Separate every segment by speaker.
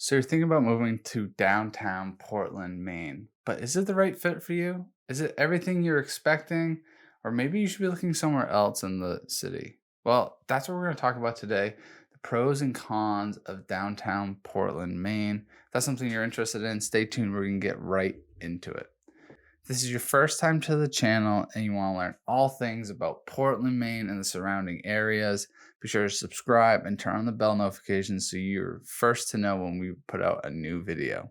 Speaker 1: So you're thinking about moving to downtown Portland, Maine, but is it the right fit for you? Is it everything you're expecting? Or maybe you should be looking somewhere else in the city? Well, that's what we're going to talk about today, the pros and cons of downtown Portland, Maine. If that's something you're interested in, stay tuned. We're going to get right into it. If this is your first time to the channel and you want to learn all things about Portland, Maine and the surrounding areas, be sure to subscribe and turn on the bell notifications so you're first to know when we put out a new video.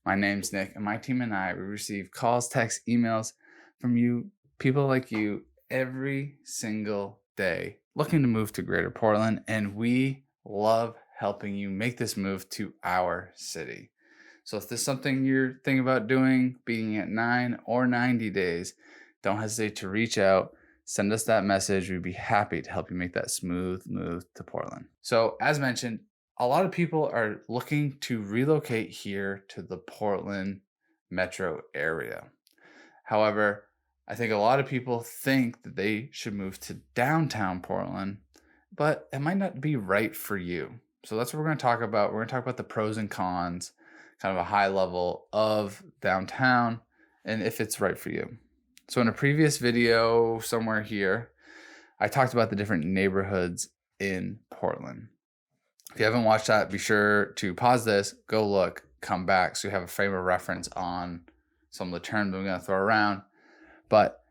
Speaker 1: My name's Nick, and my team and I, we receive calls, texts, emails from you, people like you, every single day looking to move to Greater Portland, and we love helping you make this move to our city. So if there's something you're thinking about doing, being at 9 or 90 days, don't hesitate to reach out. Send us that message. We'd be happy to help you make that smooth move to Portland. So as mentioned, a lot of people are looking to relocate here to the Portland metro area. However, I think a lot of people think that they should move to downtown Portland, but it might not be right for you. So that's what we're going to talk about. We're going to talk about the pros and cons, kind of a high level of downtown, and if it's right for you. So in a previous video somewhere here, I talked about the different neighborhoods in Portland. If you haven't watched that, be sure to pause this, go look, come back so you have a frame of reference on some of the terms I'm going to throw around. But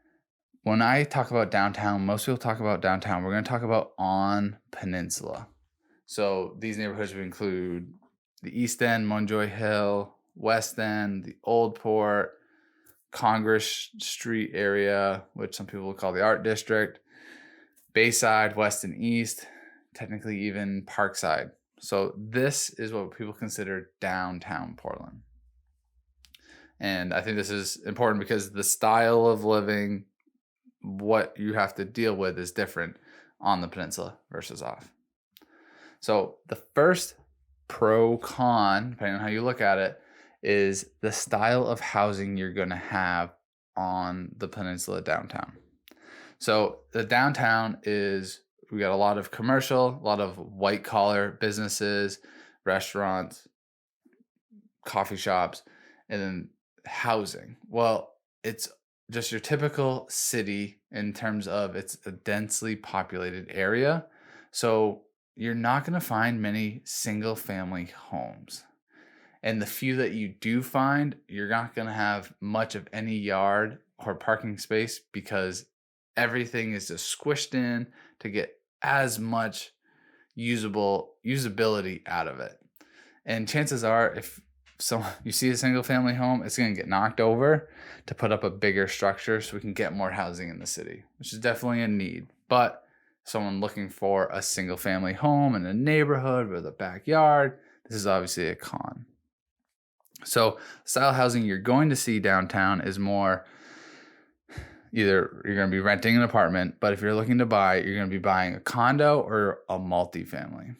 Speaker 1: when I talk about downtown, most people talk about downtown. We're going to talk about on Peninsula. So these neighborhoods would include the East End, Munjoy Hill, West End, the Old Port, Congress Street area, which some people call the Art District, Bayside, West and East, technically even Parkside. So this is what people consider downtown Portland. And I think this is important because the style of living, what you have to deal with is different on the peninsula versus off. So the first pro con, depending on how you look at it, is the style of housing you're going to have on the peninsula downtown. So the downtown is, we got a lot of commercial, a lot of white collar businesses, restaurants, coffee shops, and then housing. Well, it's just your typical city in terms of it's a densely populated area. So you're not going to find many single family homes. And the few that you do find, you're not going to have much of any yard or parking space because everything is just squished in to get as much usability out of it. And chances are, if you see a single family home, it's going to get knocked over to put up a bigger structure so we can get more housing in the city, which is definitely a need. But someone looking for a single family home in a neighborhood with a backyard, this is obviously a con. So style housing you're going to see downtown is more either you're going to be renting an apartment, but if you're looking to buy, you're going to be buying a condo or a multifamily.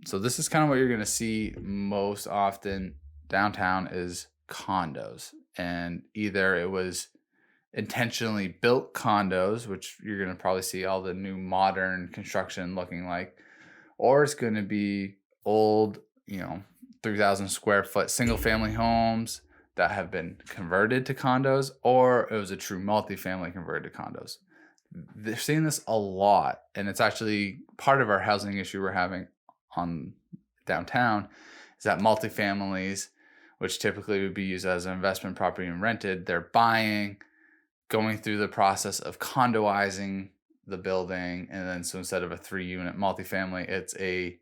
Speaker 1: So this is kind of what you're going to see most often downtown is condos. And either it was intentionally built condos, which you're going to probably see all the new modern construction looking like, or it's going to be old, 3,000 square foot single family homes that have been converted to condos, or it was a true multifamily converted to condos. They're seeing this a lot, and it's actually part of our housing issue we're having on downtown is that multifamilies, which typically would be used as an investment property and rented, they're buying, going through the process of condoizing the building, and then so instead of a 3-unit multifamily, it's a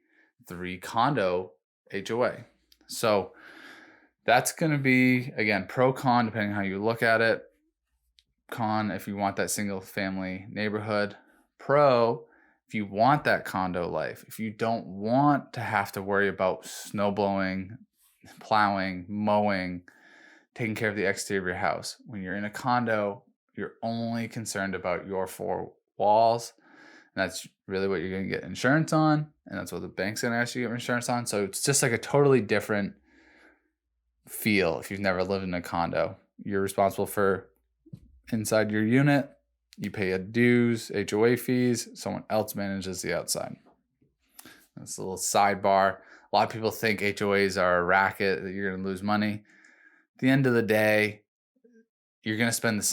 Speaker 1: 3 condo HOA. So that's going to be, again, pro con depending on how you look at it. Con if you want that single family neighborhood. Pro if you want that condo life. If you don't want to have to worry about snow blowing, plowing, mowing, taking care of the exterior of your house. When you're in a condo, you're only concerned about your 4 walls. And that's really what you're going to get insurance on. And that's what the bank's going to ask you to get insurance on. So it's just like a totally different feel if you've never lived in a condo. You're responsible for inside your unit. You pay a dues, HOA fees. Someone else manages the outside. That's a little sidebar. A lot of people think HOAs are a racket, that you're going to lose money. At the end of the day, you're going to spend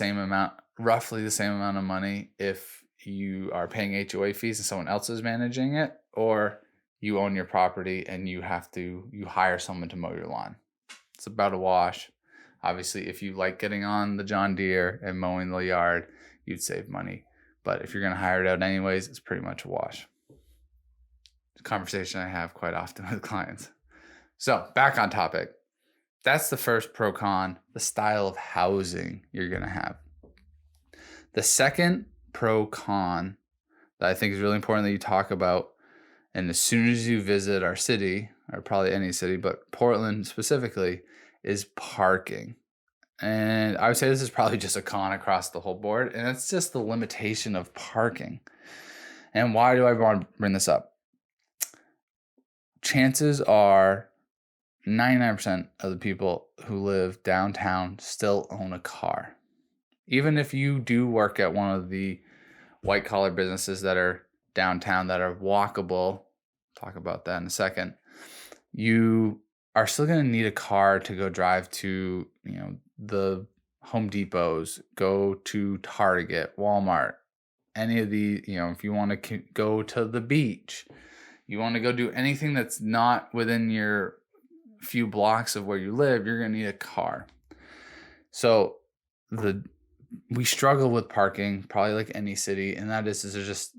Speaker 1: roughly the same amount of money if you are paying HOA fees and someone else is managing it, or you own your property and you hire someone to mow your lawn. It's about a wash. Obviously, if you like getting on the John Deere and mowing the yard, you'd save money. But if you're going to hire it out anyways, it's pretty much a wash. It's a conversation I have quite often with clients. So back on topic. That's the first pro con, the style of housing you're going to have. The second pro con that I think is really important that you talk about, and as soon as you visit our city, or probably any city, but Portland specifically, is parking. And I would say this is probably just a con across the whole board, and it's just the limitation of parking. And why do I want to bring this up? Chances are 99% of the people who live downtown still own a car. Even if you do work at one of the white collar businesses that are downtown that are walkable, talk about that in a second, you are still going to need a car to go drive to, the Home Depots, go to Target, Walmart, any of the, if you want to go to the beach, you want to go do anything that's not within your few blocks of where you live, you're going to need a car. So we struggle with parking, probably like any city, and that is there's just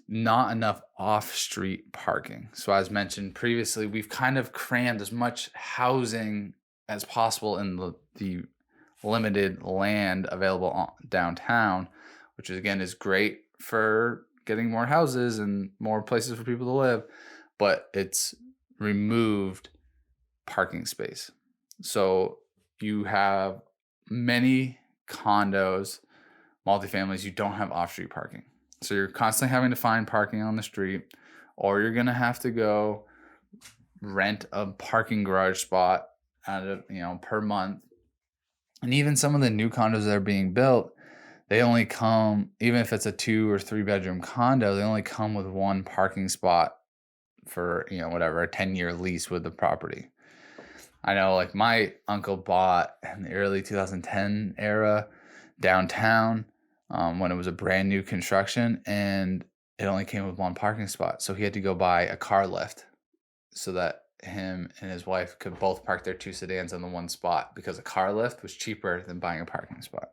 Speaker 1: not enough off-street parking. So as mentioned previously, we've kind of crammed as much housing as possible in the limited land available downtown, which again is great for getting more houses and more places for people to live, but it's removed parking space. So you have many condos, multifamilies, you don't have off-street parking. So you're constantly having to find parking on the street, or you're going to have to go rent a parking garage spot per month. And even some of the new condos that are being built, they only come, even if it's a 2 or 3 bedroom condo, they only come with one parking spot for, a 10-year lease with the property. I know, like, my uncle bought in the early 2010 era downtown when it was a brand new construction, and it only came with one parking spot. So he had to go buy a car lift so that him and his wife could both park their 2 sedans on the one spot, because a car lift was cheaper than buying a parking spot.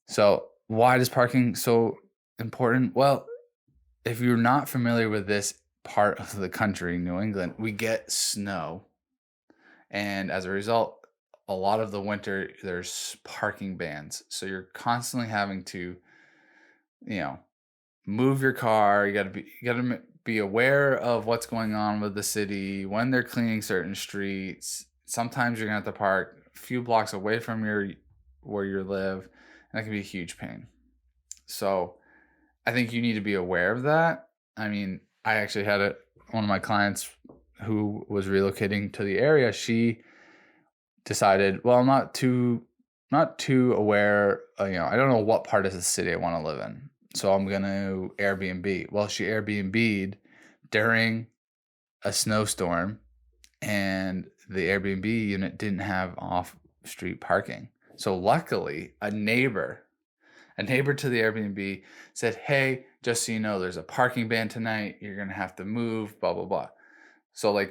Speaker 1: So why is parking so important? Well, if you're not familiar with this part of the country, New England, we get snow. And as a result, a lot of the winter, there's parking bans. So you're constantly having to, move your car. You got to be aware of what's going on with the city, when they're cleaning certain streets. Sometimes you're going to have to park a few blocks away from where you live, and that can be a huge pain. So I think you need to be aware of that. I mean, I actually had one of my clients who was relocating to the area. She decided, well, I'm not too aware. I don't know what part of the city I want to live in, so I'm going to Airbnb. Well, she Airbnb'd during a snowstorm, and the Airbnb unit didn't have off-street parking. So luckily, a neighbor to the Airbnb said, hey, just so you know, there's a parking ban tonight. You're going to have to move, blah, blah, blah. So,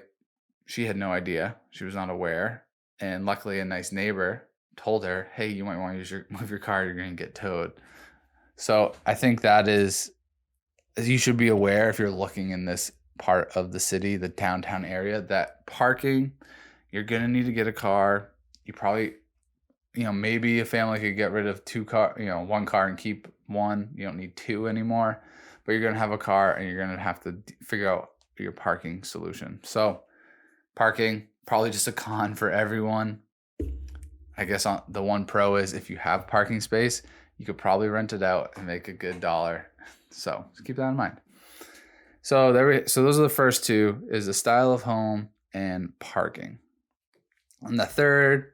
Speaker 1: she had no idea. She was not aware. And luckily, a nice neighbor told her, hey, you might want to move your car. You're going to get towed. So I think that is, you should be aware if you're looking in this part of the city, the downtown area, that parking, you're going to need to get a car. You probably, maybe a family could get rid of one car and keep one. You don't need 2 anymore, but you're going to have a car and you're going to have to figure out your parking solution. So parking, probably just a con for everyone. I guess the one pro is if you have parking space, you could probably rent it out and make a good dollar. So just keep that in mind. So those are the first 2, is the style of home and parking. And the third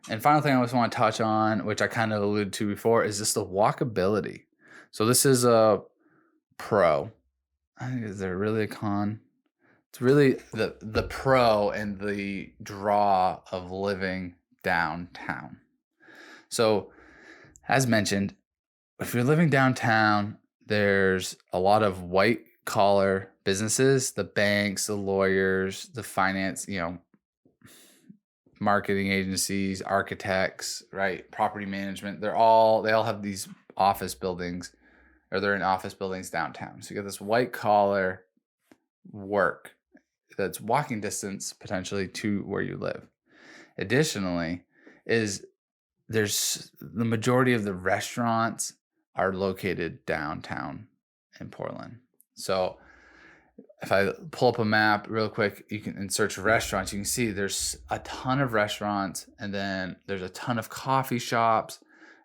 Speaker 1: and final thing I just want to touch on, which I kind of alluded to before, is just the walkability. So this is a pro. I think, is there really a con? It's really the pro and the draw of living downtown. So, as mentioned, if you're living downtown, there's a lot of white collar businesses, the banks, the lawyers, the finance, marketing agencies, architects, right? Property management. They all have these office buildings, or they're in office buildings downtown. So you get this white collar work that's walking distance potentially to where you live. Additionally, there's the majority of the restaurants are located downtown in Portland. So if I pull up a map real quick, you can search restaurants, you can see there's a ton of restaurants, and then there's a ton of coffee shops,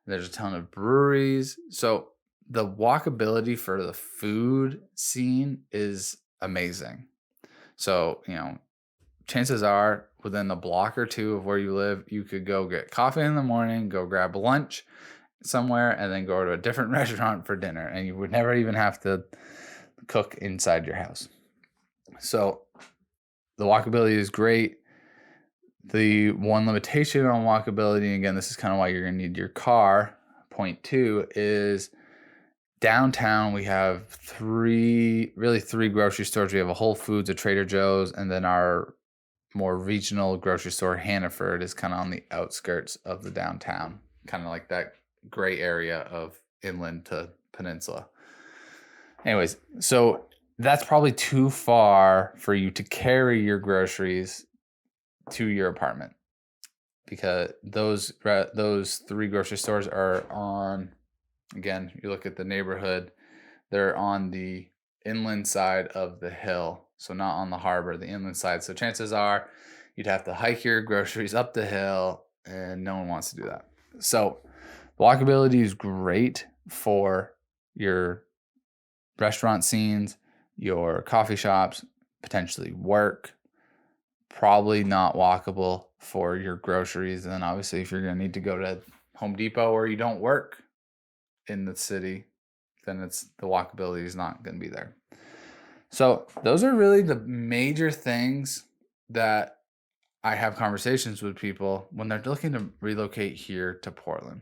Speaker 1: there's a ton of breweries. So the walkability for the food scene is amazing. So, chances are within a block or two of where you live, you could go get coffee in the morning, go grab lunch somewhere, and then go to a different restaurant for dinner. And you would never even have to cook inside your house. So the walkability is great. The one limitation on walkability, again, this is kind of why you're going to need your car. Point 2 is downtown, we have three grocery stores. We have a Whole Foods, a Trader Joe's, and then our more regional grocery store, Hannaford, is kind of on the outskirts of the downtown, kind of like that gray area of inland to peninsula. Anyways, so that's probably too far for you to carry your groceries to your apartment, because those 3 grocery stores are on, again, you look at the neighborhood, they're on the inland side of the hill. So not on the harbor, the inland side. So chances are you'd have to hike your groceries up the hill, and no one wants to do that. So walkability is great for your restaurant scenes, your coffee shops, potentially work. Probably not walkable for your groceries. And then obviously if you're going to need to go to Home Depot or you don't work in the city, then the walkability is not going to be there. So those are really the major things that I have conversations with people when they're looking to relocate here to Portland.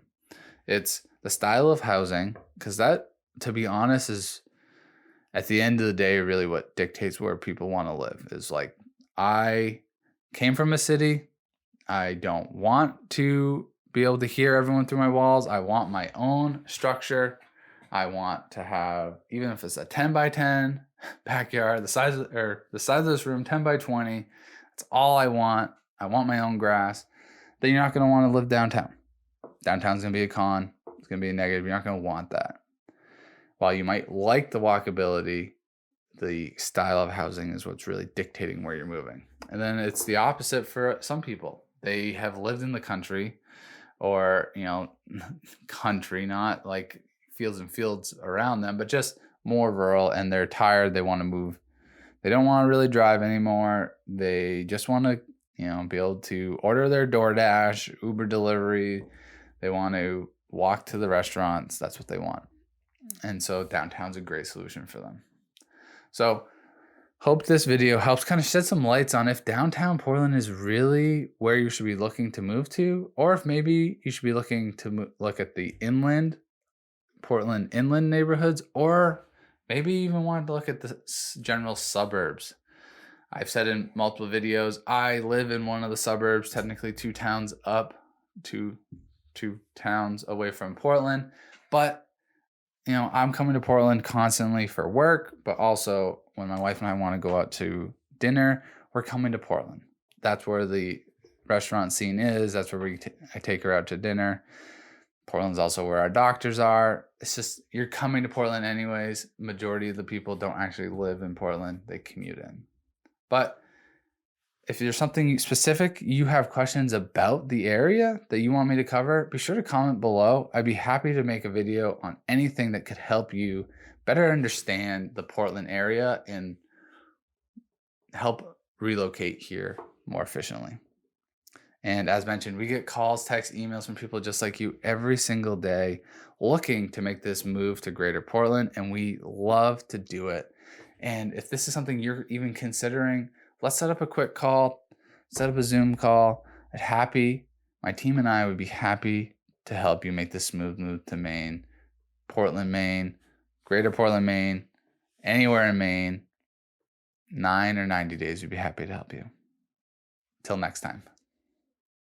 Speaker 1: It's the style of housing, because that, to be honest, is at the end of the day really what dictates where people want to live. Is like, I came from a city. I don't want to be able to hear everyone through my walls. I want my own structure. I want to have, even if it's a 10 by 10 backyard, the size of this room, 10 by 20. That's all I want. I want my own grass. Then you're not going to want to live downtown. Downtown's going to be a con. It's going to be a negative. You're not going to want that. While you might like the walkability, the style of housing is what's really dictating where you're moving. And then it's the opposite for some people. They have lived in the country, or, country, not like fields and fields around them, but just more rural, and they're tired. They want to move. They don't want to really drive anymore. They just want to, be able to order their DoorDash, Uber delivery. They want to walk to the restaurants. That's what they want. And so downtown's a great solution for them. So hope this video helps kind of shed some lights on if downtown Portland is really where you should be looking to move to, or if maybe you should be looking to look at the Portland inland neighborhoods, or maybe even want to look at the general suburbs. I've said in multiple videos, I live in one of the suburbs, technically 2 towns up, two towns away from Portland, but I'm coming to Portland constantly for work, but also when my wife and I want to go out to dinner, we're coming to Portland. That's where the restaurant scene is. That's where I take her out to dinner. Portland's also where our doctors are. It's just, you're coming to Portland anyways. Majority of the people don't actually live in Portland. They commute in. But if there's something specific you have questions about the area that you want me to cover, be sure to comment below. I'd be happy to make a video on anything that could help you better understand the Portland area and help relocate here more efficiently. And as mentioned, we get calls, texts, emails from people just like you every single day looking to make this move to Greater Portland, and we love to do it. And if this is something you're even considering, let's set up a quick call, set up a Zoom call. My team and I would be happy to help you make this smooth move to Maine, Portland, Maine, Greater Portland, Maine, anywhere in Maine. 9 or 90 days, we'd be happy to help you. Till next time.